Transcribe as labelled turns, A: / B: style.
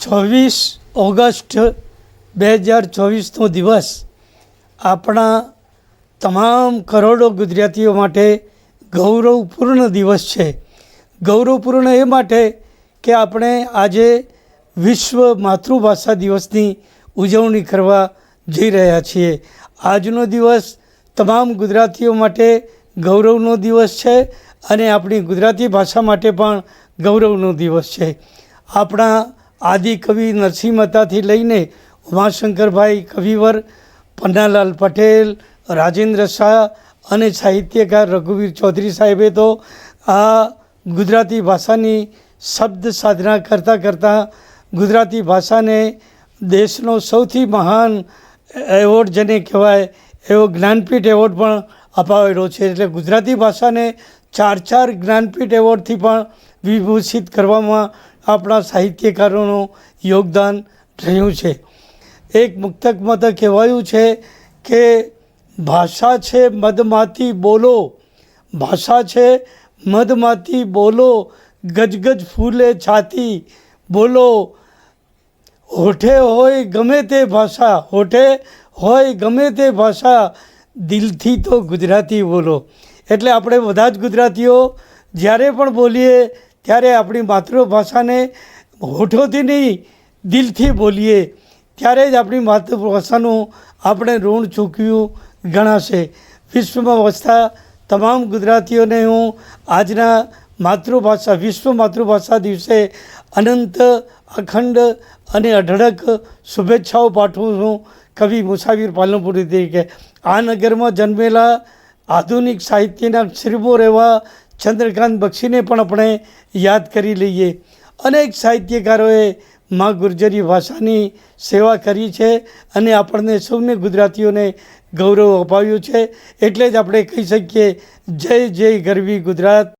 A: 26 August 2024નો દિવસ આપણા તમામ કરોડો ગુજરાતીઓ માટે ગૌરવપૂર્ણ દિવસ છે. ગૌરવપૂર્ણ એ માટે કે આપણે આજે વિશ્વ માતૃભાષા દિવસની ઉજવણી કરવા જઈ રહ્યા છીએ. આજનો દિવસ તમામ ગુજરાતીઓ માટે ગૌરવનો દિવસ છે અને આપણી ગુજરાતી ભાષા માટે પણ ગૌરવનો દિવસ છે. આપણા આદિકવિ નરસિંહ મહેતાથી લઈને ઉમાશંકરભાઈ કવિવર, પન્નાલાલ પટેલ, રાજેન્દ્ર શાહ અને સાહિત્યકાર રઘુવીર ચૌધરી સાહેબે તો આ ગુજરાતી ભાષાની શબ્દ સાધના કરતાં ગુજરાતી ભાષાને દેશનો સૌથી મહાન એવોર્ડ જેને કહેવાય એવો જ્ઞાનપીઠ એવોર્ડ પણ અપાવેલો છે. એટલે ગુજરાતી ભાષાને 4 જ્ઞાનપીઠ એવોર્ડથી પણ વિભૂષિત કરવામાં આપણા સાહિત્યકારોનું યોગદાન રહ્યું છે. એક મુક્તકમાં તો કહેવાયું છે કે ભાષા છે મધમાતી બોલો, ભાષા છે મધમાતી બોલો, ગજગજ ફૂલે છાતી બોલો, હોઠે હોય ગમે તે ભાષા, હોઠે હોય ગમે તે ભાષા, દિલથી તો ગુજરાતી બોલો. એટલે આપણે બધા જ ગુજરાતીઓ જ્યારે પણ બોલીએ ત્યારે આપણી માતૃભાષાને હોઠોથી નહીં દિલથી બોલીએ ત્યારે જ આપણી માતૃભાષાનું આપણે ઋણ ચૂકવ્યું ગણાશે. વિશ્વમાં વસતા તમામ ગુજરાતીઓને હું આજના વિશ્વ માતૃભાષા દિવસે અનંત, અખંડ અને અઢળક શુભેચ્છાઓ પાઠવું છું. કવિ મુસાફિર પાલનપુરી તરીકે આ નગરમાં જન્મેલા આધુનિક સાહિત્યના શ્રીમોર એવા ચંદ્રકાંત બક્ષીને પણ આપણે યાદ કરી લઈએ. અનેક સાહિત્યકારોએ મા ગુર્જરી ભાષાની સેવા કરી છે અને આપણને સૌને ગુજરાતીઓને ગૌરવ અપાવ્યું છે. એટલે જ આપણે કહી શકીએ જય જય ગરવી ગુજરાત.